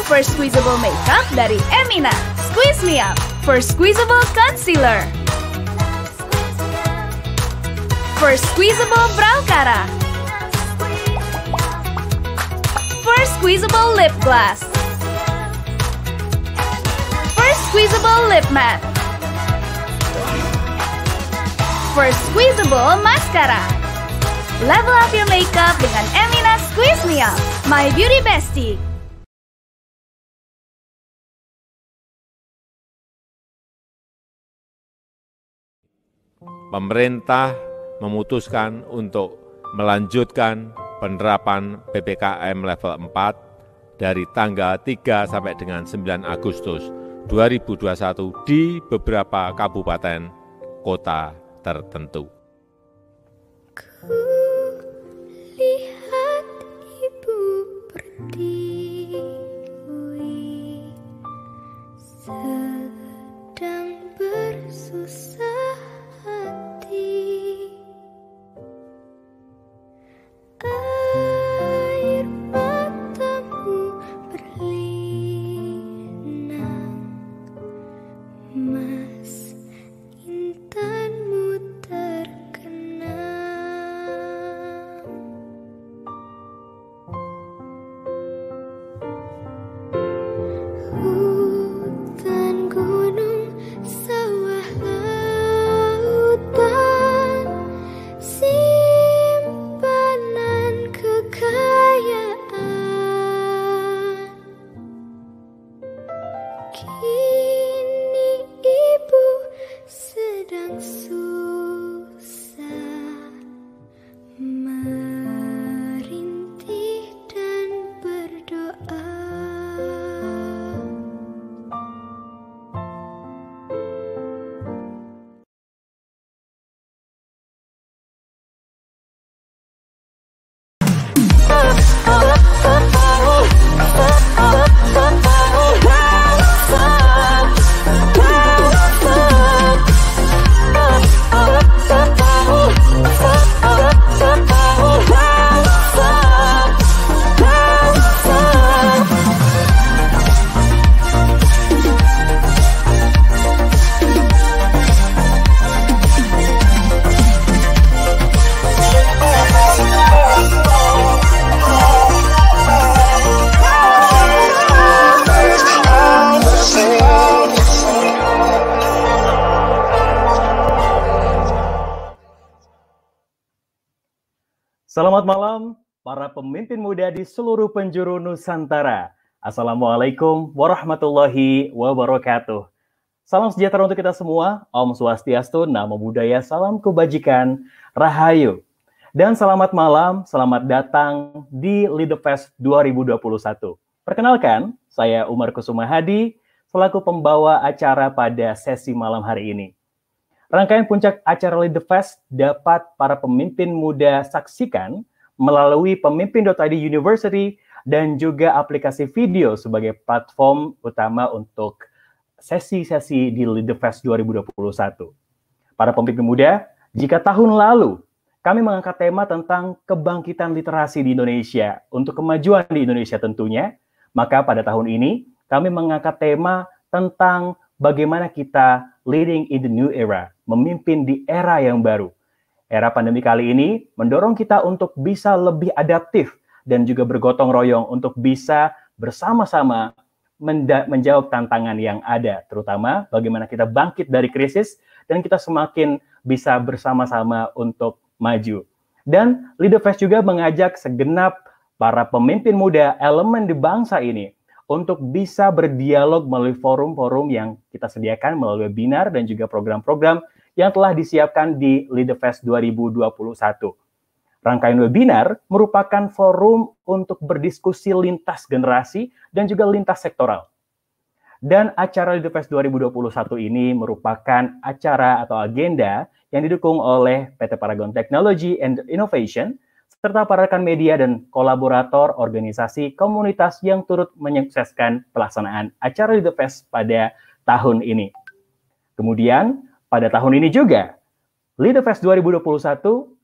First Squeezable Makeup dari Emina. Squeeze Me Up. First Squeezable Concealer. First Squeezable Brow Cara. First Squeezable Lip Gloss. First Squeezable Lip Matte. First Squeezable Mascara. Level up your makeup dengan Emina Squeeze Me Up, My Beauty Bestie. Pemerintah memutuskan untuk melanjutkan penerapan PPKM level 4 dari tanggal 3 sampai dengan 9 Agustus 2021 di beberapa kabupaten kota tertentu. Lihat ibu berdiri sedang bersusah hati, air matamu berlinang, mas intanmu terkenang. Hutan, gunung, sawah, lautan, simpanan kekayaan. Kini ibu sedang susah merintih dan berdoa. Selamat malam, para pemimpin muda di seluruh penjuru Nusantara. Assalamualaikum warahmatullahi wabarakatuh. Salam sejahtera untuk kita semua, Om Swastiastu, Namo Buddhaya, salam kebajikan, Rahayu. Dan selamat malam, selamat datang di Leaderfest 2021. Perkenalkan, saya Umar Kusuma Hadi, selaku pembawa acara pada sesi malam hari ini. Rangkaian puncak acara Leaderfest dapat para pemimpin muda saksikan melalui pemimpin.id University dan juga aplikasi video sebagai platform utama untuk sesi-sesi di Leaderfest 2021. Para pemimpin muda, jika tahun lalu kami mengangkat tema tentang kebangkitan literasi di Indonesia untuk kemajuan di Indonesia tentunya, maka pada tahun ini kami mengangkat tema tentang bagaimana kita leading in the new era, memimpin di era yang baru. Era pandemi kali ini mendorong kita untuk bisa lebih adaptif dan juga bergotong royong untuk bisa bersama-sama menjawab tantangan yang ada, terutama bagaimana kita bangkit dari krisis dan kita semakin bisa bersama-sama untuk maju. Dan Leaderfest juga mengajak segenap para pemimpin muda elemen di bangsa ini untuk bisa berdialog melalui forum-forum yang kita sediakan melalui webinar dan juga program-program yang telah disiapkan di Leaderfest 2021. Rangkaian webinar merupakan forum untuk berdiskusi lintas generasi dan juga lintas sektoral. Dan acara Leaderfest 2021 ini merupakan acara atau agenda yang didukung oleh PT Paragon Technology and Innovation, serta para rekan media dan kolaborator organisasi komunitas yang turut menyukseskan pelaksanaan acara Leaderfest pada tahun ini. Kemudian, pada tahun ini juga, Leaderfest 2021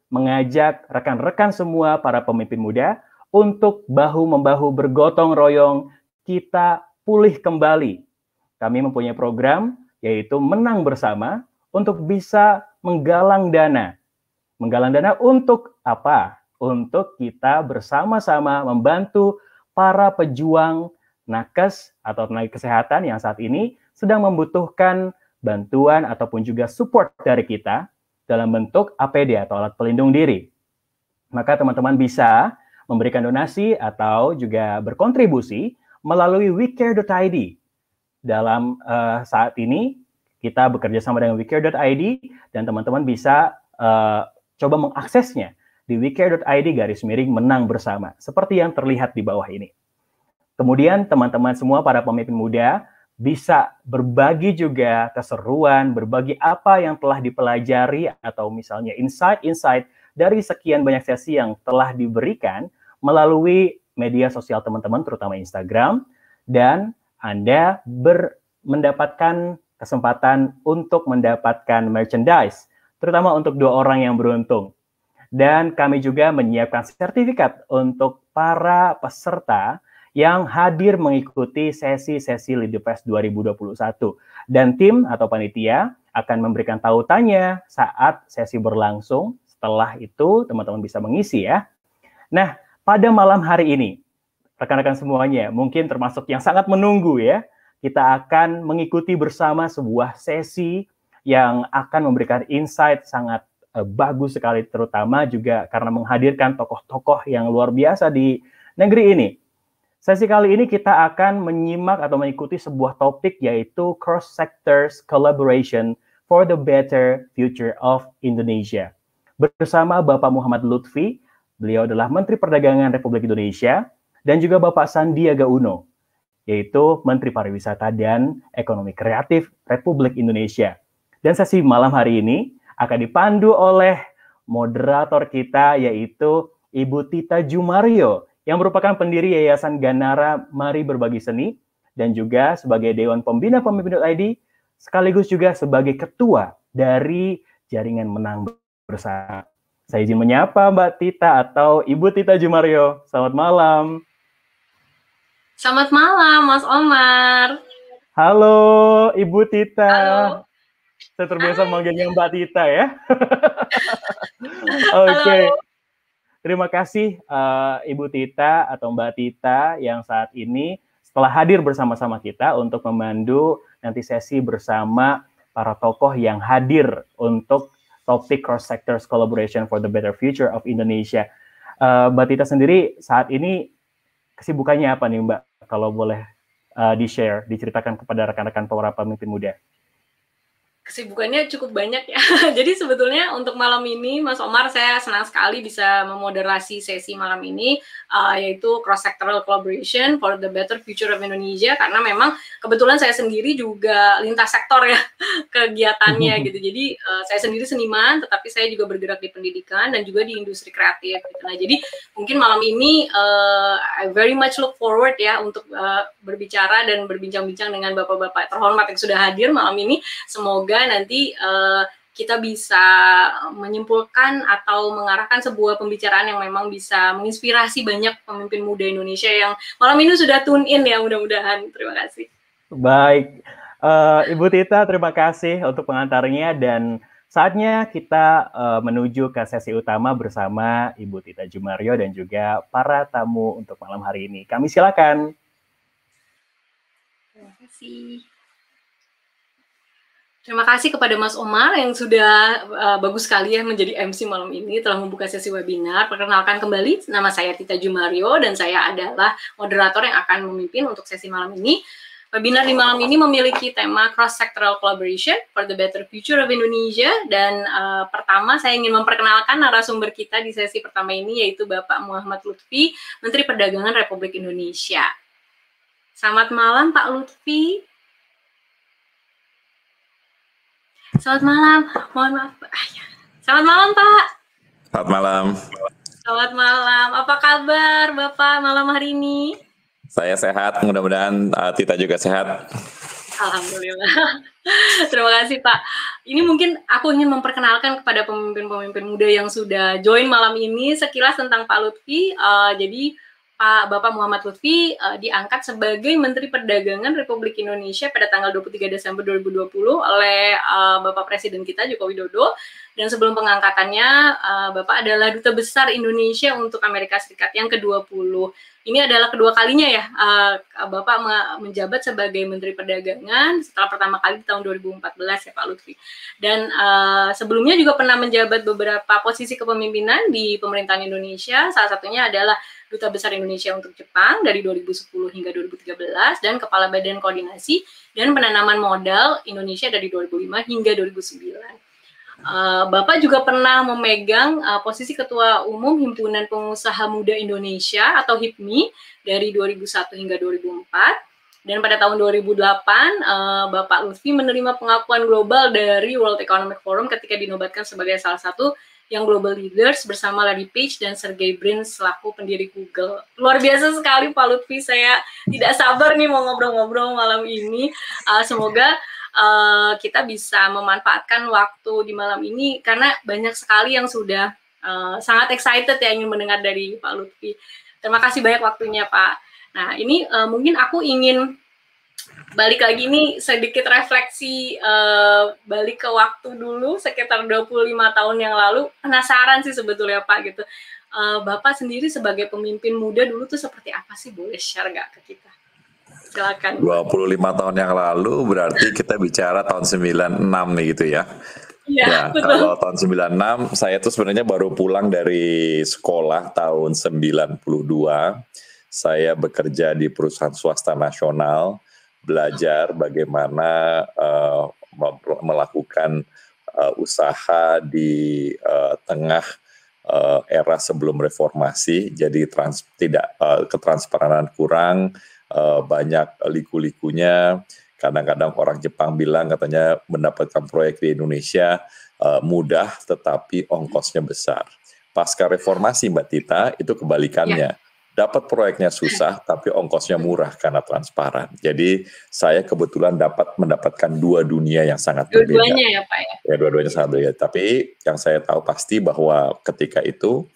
mengajak rekan-rekan semua para pemimpin muda untuk bahu-membahu bergotong royong, kita pulih kembali. Kami mempunyai program yaitu Menang Bersama untuk bisa menggalang dana. Menggalang dana untuk apa? Untuk kita bersama-sama membantu para pejuang nakes atau tenaga kesehatan yang saat ini sedang membutuhkan bantuan ataupun juga support dari kita dalam bentuk APD atau alat pelindung diri. Maka teman-teman bisa memberikan donasi atau juga berkontribusi melalui wecare.id. Dalam saat ini kita bekerja sama dengan wecare.id dan teman-teman bisa coba mengaksesnya di wecare.id/menang bersama seperti yang terlihat di bawah ini. Kemudian teman-teman semua para pemimpin muda bisa berbagi juga keseruan, berbagi apa yang telah dipelajari atau misalnya insight-insight dari sekian banyak sesi yang telah diberikan melalui media sosial teman-teman, terutama Instagram, dan Anda mendapatkan kesempatan untuk mendapatkan merchandise, terutama untuk 2 orang yang beruntung. Dan kami juga menyiapkan sertifikat untuk para peserta yang hadir mengikuti sesi-sesi Leaderfest 2021. Dan tim atau panitia akan memberikan tautannya saat sesi berlangsung. Setelah itu, teman-teman bisa mengisi ya. Nah, pada malam hari ini, rekan-rekan semuanya, mungkin termasuk yang sangat menunggu ya, kita akan mengikuti bersama sebuah sesi yang akan memberikan insight sangat bagus sekali, terutama juga karena menghadirkan tokoh-tokoh yang luar biasa di negeri ini. Sesi kali ini kita akan menyimak atau mengikuti sebuah topik yaitu Cross-Sectors Collaboration for the Better Future of Indonesia. Bersama Bapak Muhammad Lutfi, beliau adalah Menteri Perdagangan Republik Indonesia, dan juga Bapak Sandiaga Uno, yaitu Menteri Pariwisata dan Ekonomi Kreatif Republik Indonesia. Dan sesi malam hari ini akan dipandu oleh moderator kita yaitu Ibu Tita Jumario, yang merupakan pendiri Yayasan Ganara Mari Berbagi Seni dan juga sebagai Dewan Pembina Pemimpin.id sekaligus juga sebagai ketua dari Jaringan Menang Bersama. Saya izin menyapa Mbak Tita atau Ibu Tita Jumario. Selamat malam. Selamat malam Mas Omar. Halo Ibu Tita. Halo. Saya terbiasa manggilnya Mbak Tita ya. Oke. Terima kasih Ibu Tita atau Mbak Tita yang saat ini setelah hadir bersama-sama kita untuk memandu nanti sesi bersama para tokoh yang hadir untuk topik Cross-Sectors Collaboration for the Better Future of Indonesia. Mbak Tita sendiri saat ini kesibukannya apa nih Mbak? Kalau boleh di-share, diceritakan kepada rekan-rekan para pemimpin muda. Kesibukannya cukup banyak ya. Jadi sebetulnya untuk malam ini, Mas Omar, saya senang sekali bisa memoderasi sesi malam ini, yaitu Cross-Sectoral Collaboration for the Better Future of Indonesia, karena memang kebetulan saya sendiri juga lintas sektor ya kegiatannya gitu. Jadi saya sendiri seniman, tetapi saya juga bergerak di pendidikan dan juga di industri kreatif. Gitu. Nah, jadi mungkin malam ini I very much look forward ya untuk berbicara dan berbincang-bincang dengan bapak-bapak terhormat yang sudah hadir malam ini. Semoga nanti kita bisa menyimpulkan atau mengarahkan sebuah pembicaraan yang memang bisa menginspirasi banyak pemimpin muda Indonesia yang malam ini sudah tune in ya, mudah-mudahan. Terima kasih. Baik, Ibu Tita, terima kasih untuk pengantarnya dan saatnya kita menuju ke sesi utama bersama Ibu Tita Jumario dan juga para tamu untuk malam hari ini. Kami silakan. Terima kasih. Terima kasih kepada Mas Omar yang sudah bagus sekali ya menjadi MC malam ini, telah membuka sesi webinar. Perkenalkan kembali, nama saya Tita Jumario dan saya adalah moderator yang akan memimpin untuk sesi malam ini. Webinar di malam ini memiliki tema Cross-Sectoral Collaboration for the Better Future of Indonesia. Dan pertama saya ingin memperkenalkan narasumber kita di sesi pertama ini, yaitu Bapak Muhammad Lutfi, Menteri Perdagangan Republik Indonesia. Selamat malam Pak Lutfi. Selamat malam, mohon maaf. Selamat malam Pak. Selamat malam. Selamat malam, apa kabar Bapak malam hari ini? Saya sehat, mudah-mudahan Tita juga sehat. Alhamdulillah. Terima kasih Pak. Ini mungkin aku ingin memperkenalkan kepada pemimpin-pemimpin muda yang sudah join malam ini sekilas tentang Pak Lutfi. Jadi Bapak Muhammad Lutfi diangkat sebagai Menteri Perdagangan Republik Indonesia pada tanggal 23 Desember 2020 oleh Bapak Presiden kita Joko Widodo. Dan sebelum pengangkatannya, Bapak adalah Duta Besar Indonesia untuk Amerika Serikat yang ke-20. Ini adalah kedua kalinya ya Bapak menjabat sebagai Menteri Perdagangan setelah pertama kali di tahun 2014 ya Pak Lutfi. Dan sebelumnya juga pernah menjabat beberapa posisi kepemimpinan di pemerintahan Indonesia. Salah satunya adalah Duta Besar Indonesia untuk Jepang dari 2010 hingga 2013 dan Kepala Badan Koordinasi dan Penanaman Modal Indonesia dari 2005 hingga 2009. Bapak juga pernah memegang posisi Ketua Umum Himpunan Pengusaha Muda Indonesia atau HIPMI dari 2001 hingga 2004. Dan pada tahun 2008, Bapak Lutfi menerima pengakuan global dari World Economic Forum ketika dinobatkan sebagai salah satu yang global leaders bersama Larry Page dan Sergey Brin selaku pendiri Google. Luar biasa sekali Pak Lutfi, saya tidak sabar nih mau ngobrol-ngobrol malam ini. Semoga kita bisa memanfaatkan waktu di malam ini karena banyak sekali yang sudah sangat excited ya ingin mendengar dari Pak Lutfi. Terima kasih banyak waktunya Pak. Nah ini mungkin aku ingin balik lagi nih sedikit refleksi balik ke waktu dulu sekitar 25 tahun yang lalu. Penasaran sih sebetulnya Pak gitu. Bapak sendiri sebagai pemimpin muda dulu tuh seperti apa sih? Boleh share nggak ke kita? Silakan. 25 tahun yang lalu berarti kita bicara tahun 96 nih gitu ya. Ya, kalau tahun 96 saya tuh sebenarnya baru pulang dari sekolah tahun 92. Saya bekerja di perusahaan swasta nasional, belajar bagaimana melakukan usaha di tengah era sebelum reformasi. Jadi ketransparanan kurang, banyak liku-likunya. Kadang-kadang orang Jepang bilang katanya mendapatkan proyek di Indonesia mudah tetapi ongkosnya besar. Pasca reformasi Mbak Tita itu kebalikannya. Dapat proyeknya susah, tapi ongkosnya murah karena transparan. Jadi saya kebetulan mendapatkan dua dunia yang sangat berbeda. Dua-duanya ya Pak ya? Ya dua-duanya sangat berbeda. Tapi yang saya tahu pasti bahwa ketika itu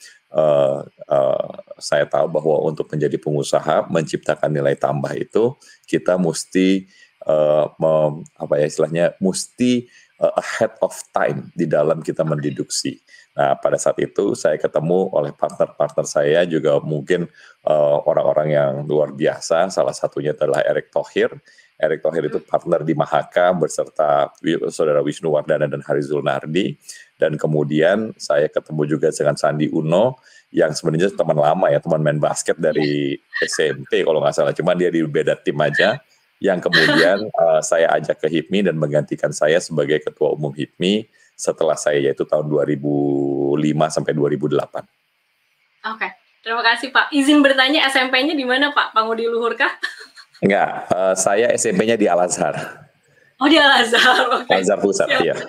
saya tahu bahwa untuk menjadi pengusaha, menciptakan nilai tambah itu kita mesti mesti ahead of time di dalam kita mendeduksi. Nah, pada saat itu saya ketemu oleh partner-partner saya juga mungkin orang-orang yang luar biasa. Salah satunya adalah Erick Thohir. Erick Thohir itu partner di Mahaka beserta Saudara Wisnu Wardana dan Harizul Nardi. Dan kemudian saya ketemu juga dengan Sandi Uno yang sebenarnya teman lama ya, teman main basket dari SMP kalau nggak salah. Cuma dia di beda tim aja. Yang kemudian saya ajak ke HIPMI dan menggantikan saya sebagai Ketua Umum HIPMI setelah saya yaitu tahun 2005 sampai 2008. Oke, terima kasih Pak. Izin bertanya SMP-nya di mana Pak? Pangudi Luhur kah? Enggak, saya SMP-nya di Al-Azhar. Oh di Al-Azhar, oke. Al-Azhar Pusat, iya.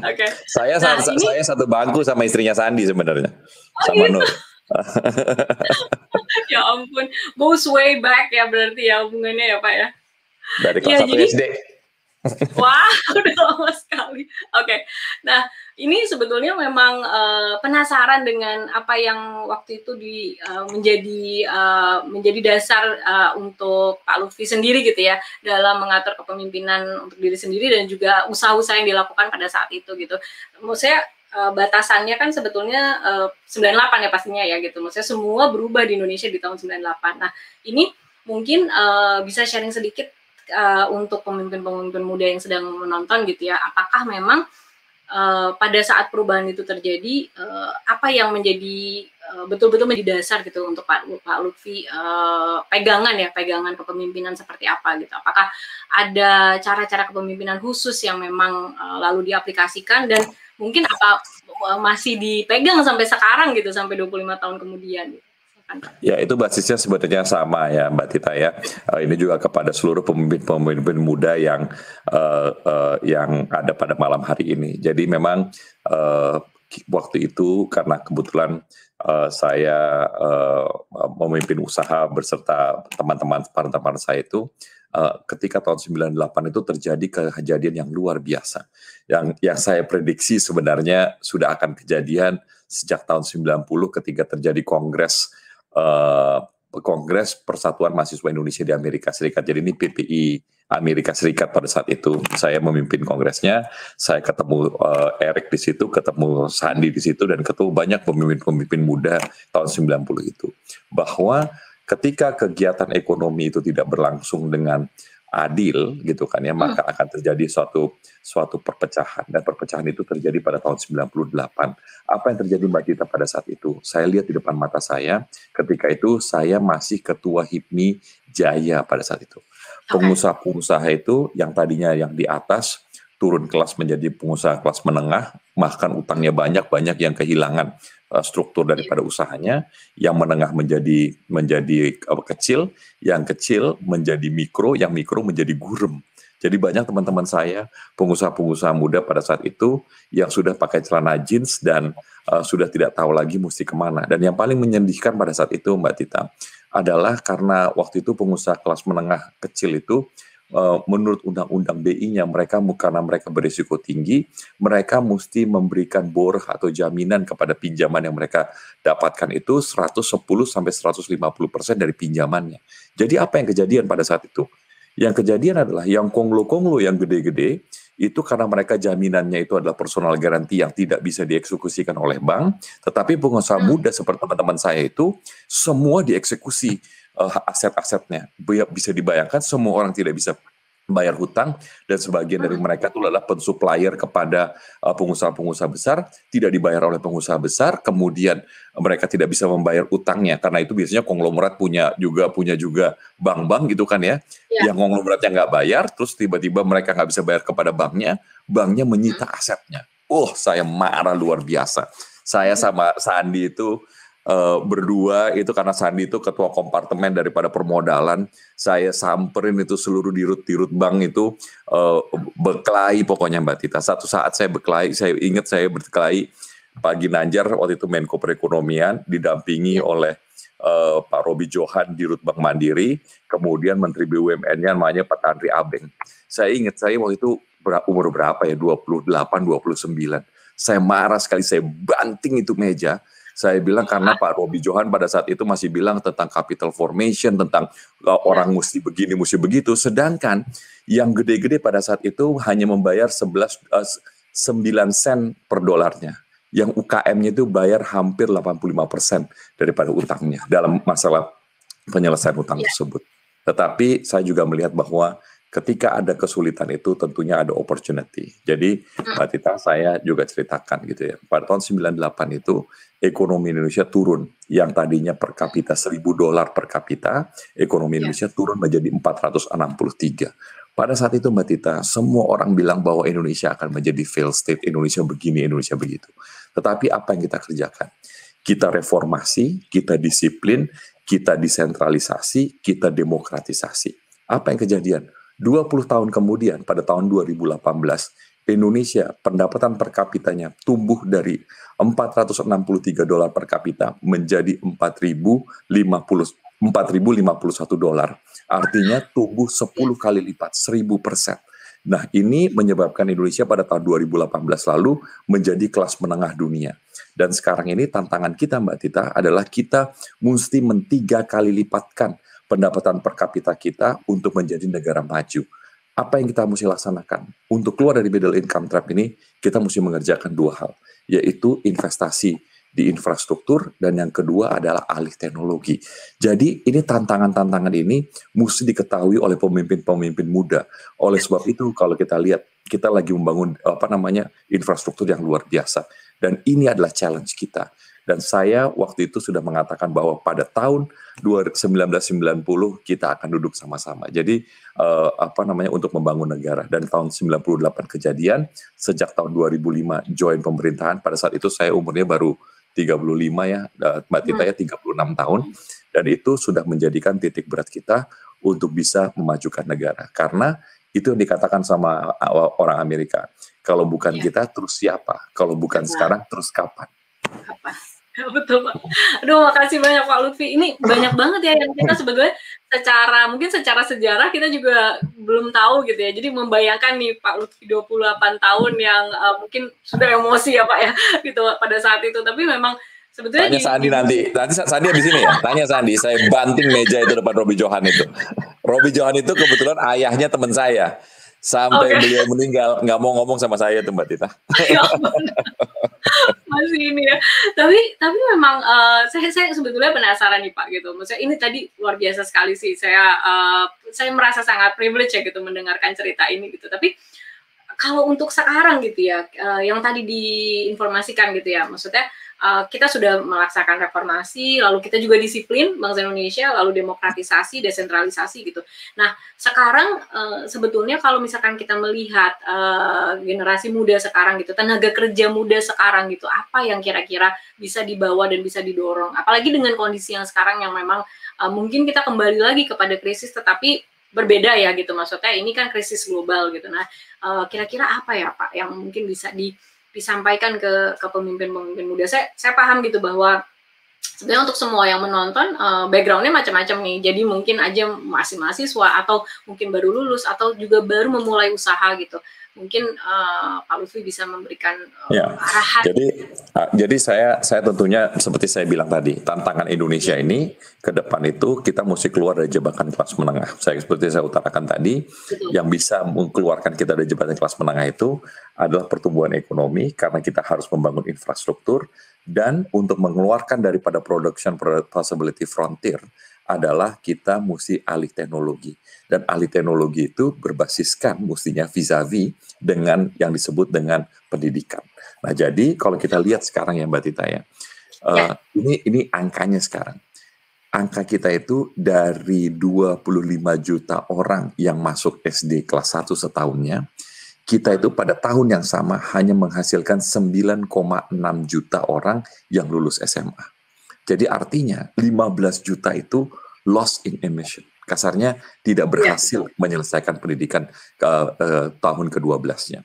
Oke. Saya satu bangku sama istrinya Sandi sebenarnya, sama gitu? Nur. Ya ampun, goes way back ya berarti ya hubungannya ya Pak ya? Dari kelas 1 SD. Wah, udah lama sekali. Oke. Nah, ini sebetulnya memang penasaran dengan apa yang waktu itu menjadi dasar untuk Pak Lutfi sendiri gitu ya dalam mengatur kepemimpinan untuk diri sendiri dan juga usaha-usaha yang dilakukan pada saat itu gitu. Menurut saya batasannya kan sebetulnya 98 ya pastinya ya gitu. Maksudnya semua berubah di Indonesia di tahun 98. Nah, ini mungkin bisa sharing sedikit untuk pemimpin-pemimpin muda yang sedang menonton gitu ya, apakah memang pada saat perubahan itu terjadi apa yang menjadi betul-betul menjadi dasar gitu untuk Pak Lutfi pegangan kepemimpinan seperti apa gitu, apakah ada cara-cara kepemimpinan khusus yang memang lalu diaplikasikan dan mungkin apa masih dipegang sampai sekarang gitu sampai 25 tahun kemudian gitu. Ya itu basisnya sebenarnya sama ya Mbak Tita ya. Ini juga kepada seluruh pemimpin muda yang ada pada malam hari ini. Jadi memang waktu itu karena kebetulan saya memimpin usaha beserta teman-teman saya itu ketika tahun 98 itu terjadi kejadian yang luar biasa. Yang saya prediksi sebenarnya sudah akan kejadian sejak tahun 90 ketika terjadi kongres Kongres Persatuan Mahasiswa Indonesia di Amerika Serikat. Jadi ini PPI Amerika Serikat pada saat itu. Saya memimpin kongresnya, saya ketemu Eric di situ, ketemu Sandi di situ, dan ketemu banyak pemimpin-pemimpin muda tahun 90 itu. Bahwa ketika kegiatan ekonomi itu tidak berlangsung dengan adil gitu kan ya, maka akan terjadi suatu perpecahan, dan perpecahan itu terjadi pada tahun 98. Apa yang terjadi Mbak Tita pada saat itu? Saya lihat di depan mata saya, ketika itu saya masih ketua HIPMI Jaya pada saat itu. Pengusaha-pengusaha itu yang tadinya yang di atas turun kelas menjadi pengusaha kelas menengah, bahkan utangnya banyak yang kehilangan struktur daripada usahanya, yang menengah menjadi kecil, yang kecil menjadi mikro, yang mikro menjadi gurem. Jadi banyak teman-teman saya, pengusaha-pengusaha muda pada saat itu yang sudah pakai celana jeans dan sudah tidak tahu lagi mesti kemana. Dan yang paling menyedihkan pada saat itu Mbak Tita adalah karena waktu itu pengusaha kelas menengah kecil itu menurut undang-undang BI-nya karena mereka berisiko tinggi, mereka mesti memberikan boreh atau jaminan kepada pinjaman yang mereka dapatkan itu 110-150% dari pinjamannya. Jadi apa yang kejadian pada saat itu? Yang kejadian adalah yang konglo-konglo yang gede-gede itu karena mereka jaminannya itu adalah personal guarantee yang tidak bisa dieksekusikan oleh bank, tetapi pengusaha muda seperti teman-teman saya itu semua dieksekusi aset-asetnya. Bisa dibayangkan semua orang tidak bisa bayar hutang, dan sebagian dari mereka itu adalah pensupplier kepada pengusaha-pengusaha besar, tidak dibayar oleh pengusaha besar, kemudian mereka tidak bisa membayar utangnya, karena itu biasanya konglomerat punya juga bank-bank gitu kan ya, yang konglomeratnya nggak bayar, terus tiba-tiba mereka nggak bisa bayar kepada banknya menyita asetnya. Saya marah luar biasa. Saya sama Sandi itu berdua itu, karena Sandi itu ketua kompartemen daripada permodalan, saya samperin itu seluruh dirut bank itu berkelahi pokoknya Mbak Tita. Satu saat saya berkelahi, saya ingat saya berkelahi Pak Ginanjar waktu itu Menko Perekonomian didampingi oleh Pak Robi Johan Dirut Bank Mandiri, kemudian Menteri BUMN-nya namanya Pak Andri Abeng. Saya ingat saya waktu itu umur berapa ya, 28, 29. Saya marah sekali, saya banting itu meja. Saya bilang karena Pak Robi Johan pada saat itu masih bilang tentang capital formation, tentang orang mesti begini, mesti begitu. Sedangkan yang gede-gede pada saat itu hanya membayar 9 sen per dolarnya. Yang UKM-nya itu bayar hampir 85% daripada utangnya dalam masalah penyelesaian utang tersebut. Tetapi saya juga melihat bahwa ketika ada kesulitan itu tentunya ada opportunity. Jadi Mbak Tita, saya juga ceritakan gitu ya. Pada tahun 98 itu ekonomi Indonesia turun, yang tadinya per kapita $1.000 per kapita, ekonomi Indonesia turun menjadi 463. Pada saat itu Mbak Tita, semua orang bilang bahwa Indonesia akan menjadi failed state, Indonesia begini, Indonesia begitu. Tetapi apa yang kita kerjakan? Kita reformasi, kita disiplin, kita desentralisasi, kita demokratisasi. Apa yang kejadian? 20 tahun kemudian, pada tahun 2018, Indonesia pendapatan per kapitanya tumbuh dari $463 per kapita menjadi $4.051. Artinya tumbuh 10 kali lipat, 1000%. Nah, ini menyebabkan Indonesia pada tahun 2018 lalu menjadi kelas menengah dunia. Dan sekarang ini tantangan kita Mbak Tita adalah kita mesti 3 kali lipatkan pendapatan per kapita kita untuk menjadi negara maju. Apa yang kita mesti laksanakan? Untuk keluar dari middle income trap ini, kita mesti mengerjakan 2 hal, yaitu investasi di infrastruktur, dan yang kedua adalah alih teknologi. Jadi ini tantangan-tantangan ini mesti diketahui oleh pemimpin-pemimpin muda. Oleh sebab itu kalau kita lihat, kita lagi membangun infrastruktur yang luar biasa, dan ini adalah challenge kita. Dan saya waktu itu sudah mengatakan bahwa pada tahun 1990 kita akan duduk sama-sama. Jadi untuk membangun negara. Dan tahun 98 kejadian, sejak tahun 2005 join pemerintahan. Pada saat itu saya umurnya baru 35 ya, Mbak Tita ya, 36 tahun. Dan itu sudah menjadikan titik berat kita untuk bisa memajukan negara. Karena itu yang dikatakan sama orang Amerika. Kalau bukan kita, terus siapa? Kalau bukan sekarang, terus kapan? Betul Pak. Aduh, makasih banyak Pak Lutfi. Ini banyak banget ya yang kita sebetulnya secara sejarah kita juga belum tahu gitu ya. Jadi membayangkan nih Pak Lutfi 28 tahun yang mungkin sudah emosi ya Pak ya gitu pada saat itu. Tapi memang sebetulnya Tanya Sandi nanti Sandi habis ini ya. Tanya Sandi, saya banting meja itu depan Robi Johan itu. Robi Johan itu kebetulan ayahnya teman saya. Sampai beliau meninggal nggak mau ngomong sama saya tuh Mbak Tita. Masih ini ya. Tapi memang saya sebetulnya penasaran nih Pak gitu. Maksudnya ini tadi luar biasa sekali sih. Saya merasa sangat privilege ya gitu mendengarkan cerita ini gitu. Tapi kalau untuk sekarang gitu ya, yang tadi diinformasikan gitu ya, maksudnya kita sudah melaksanakan reformasi, lalu kita juga disiplin bangsa Indonesia, lalu demokratisasi, desentralisasi gitu. Nah, sekarang sebetulnya kalau misalkan kita melihat generasi muda sekarang gitu, tenaga kerja muda sekarang gitu, apa yang kira-kira bisa dibawa dan bisa didorong? Apalagi dengan kondisi yang sekarang yang memang mungkin kita kembali lagi kepada krisis, tetapi berbeda ya gitu. Maksudnya ini kan krisis global gitu. Nah, kira-kira apa ya Pak yang mungkin bisa disampaikan ke pemimpin-pemimpin muda? Saya paham gitu bahwa sebenarnya untuk semua yang menonton background-nya macam-macam nih. Jadi mungkin aja masih mahasiswa atau mungkin baru lulus atau juga baru memulai usaha gitu. Mungkin Pak Lutfi bisa memberikan arahan. Jadi saya tentunya seperti saya bilang tadi, tantangan Indonesia ini ke depan itu kita mesti keluar dari jebakan kelas menengah. Seperti saya utarakan tadi, yang bisa mengeluarkan kita dari jebakan kelas menengah itu adalah pertumbuhan ekonomi karena kita harus membangun infrastruktur, dan untuk mengeluarkan daripada production possibility frontier adalah kita mesti alih teknologi. Dan alih teknologi itu berbasiskan mestinya vis-a-vis dengan yang disebut dengan pendidikan. Nah, jadi kalau kita lihat sekarang ya Mbak Tita ya, ini angkanya sekarang. Angka kita itu dari 25 juta orang yang masuk SD kelas 1 setahunnya, kita itu pada tahun yang sama hanya menghasilkan 9,6 juta orang yang lulus SMA. Jadi artinya 15 juta itu lost in emission. Kasarnya tidak berhasil menyelesaikan pendidikan tahun ke-12-nya.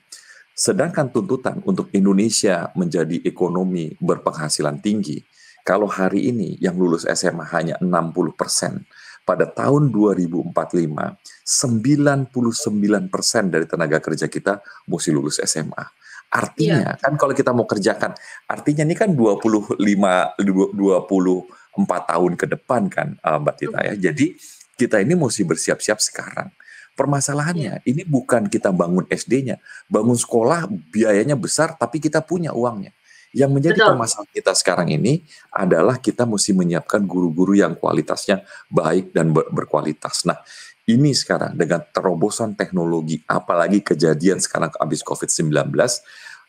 Sedangkan tuntutan untuk Indonesia menjadi ekonomi berpenghasilan tinggi, kalau hari ini yang lulus SMA hanya 60%, pada tahun 2045, 99% dari tenaga kerja kita mesti lulus SMA. Artinya, kan kalau kita mau kerjakan, artinya ini kan 24 tahun ke depan kan Mbak Tita ya. Jadi kita ini mesti bersiap-siap sekarang. Permasalahannya, ini bukan kita bangun SD-nya, bangun sekolah biayanya besar tapi kita punya uangnya. Yang menjadi permasalahan kita sekarang ini adalah kita mesti menyiapkan guru-guru yang kualitasnya baik dan berkualitas. Nah, ini sekarang dengan terobosan teknologi, apalagi kejadian sekarang habis COVID-19,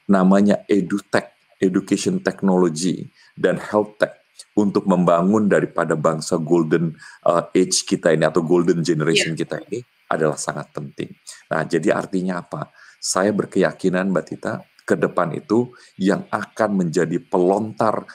namanya EduTech, Education Technology, dan Health Tech, untuk membangun daripada bangsa golden age kita ini atau golden generation kita ini adalah sangat penting. Nah, jadi artinya apa? Saya berkeyakinan Mbak Tita, ke depan itu yang akan menjadi pelontar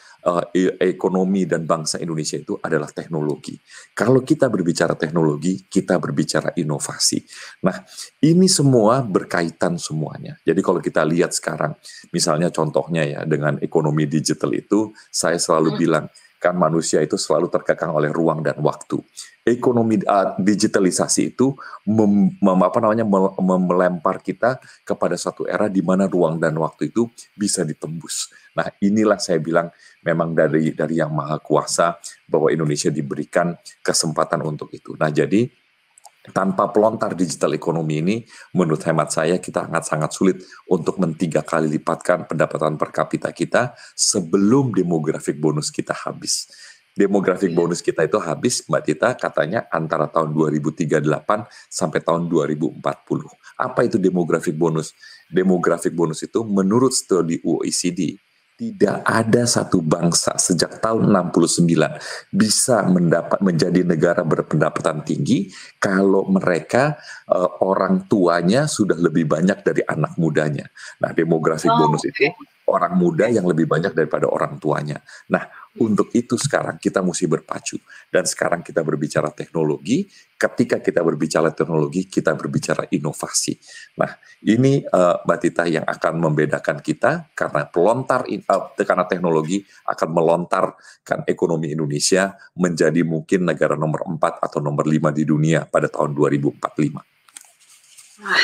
ekonomi dan bangsa Indonesia itu adalah teknologi. Kalau kita berbicara teknologi, kita berbicara inovasi. Nah, ini semua berkaitan semuanya. Jadi kalau kita lihat sekarang, misalnya contohnya ya dengan ekonomi digital itu, saya selalu bilang, kan manusia itu selalu terkekang oleh ruang dan waktu. Ekonomi digitalisasi itu melempar kita kepada suatu era di mana ruang dan waktu itu bisa ditembus. Nah, inilah saya bilang memang dari Yang Maha Kuasa bahwa Indonesia diberikan kesempatan untuk itu. Nah, jadi tanpa pelontar digital ekonomi ini, menurut hemat saya kita sangat sulit untuk 3 kali lipatkan pendapatan per kapita kita sebelum demographic bonus kita habis. Demographic bonus kita itu habis, Mbak Tita, katanya antara tahun 2038 sampai tahun 2040. Apa itu demographic bonus? Demographic bonus itu menurut studi OECD, tidak ada satu bangsa sejak tahun 69 bisa menjadi negara berpendapatan tinggi kalau mereka orang tuanya sudah lebih banyak dari anak mudanya. Nah, demographic bonus itu orang muda yang lebih banyak daripada orang tuanya. Nah, untuk itu sekarang kita mesti berpacu. Dan sekarang kita berbicara teknologi. Ketika kita berbicara teknologi, kita berbicara inovasi. Nah, ini Mbak Tita yang akan membedakan kita karena karena teknologi akan melontarkan ekonomi Indonesia menjadi mungkin negara nomor 4 atau nomor 5 di dunia pada tahun 2045. Wah,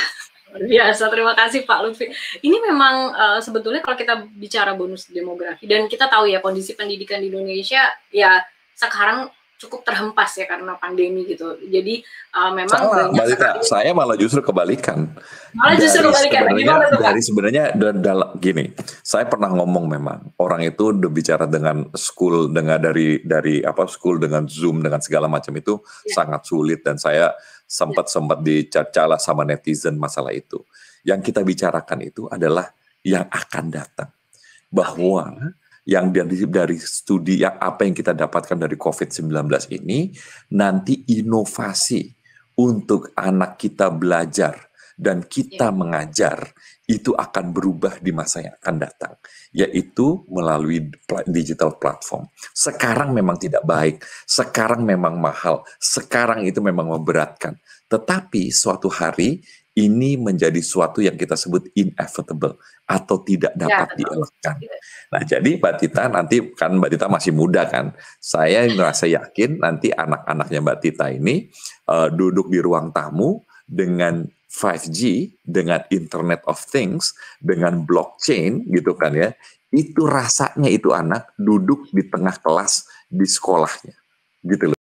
Luar biasa, terima kasih Pak Lutfi. Ini memang sebetulnya kalau kita bicara bonus demografi, dan kita tahu ya kondisi pendidikan di Indonesia ya sekarang cukup terhempas ya karena pandemi gitu. Jadi memang Salah, banyak Mbak Tita. Saya malah justru kebalikan. Malah justru kebalikan. Dari sebenarnya dalam gini, saya pernah ngomong memang orang itu udah bicara dengan school dengan dari school dengan Zoom dengan segala macam itu sangat sulit, dan saya sempat dicacala sama netizen masalah itu. Yang kita bicarakan itu adalah yang akan datang, bahwa yang dari studi yang apa yang kita dapatkan dari COVID-19 ini, nanti inovasi untuk anak kita belajar dan kita mengajar itu akan berubah di masa yang akan datang, yaitu melalui digital platform. Sekarang memang tidak baik, sekarang memang mahal, sekarang itu memang memberatkan. Tetapi suatu hari ini menjadi suatu yang kita sebut inevitable atau tidak dapat dielakkan. Nah, jadi Mbak Tita nanti kan Mbak Tita masih muda kan, saya merasa yakin nanti anak-anaknya Mbak Tita ini duduk di ruang tamu dengan 5G, dengan Internet of Things, dengan blockchain gitu kan ya, itu rasanya itu anak duduk di tengah kelas di sekolahnya gitu loh.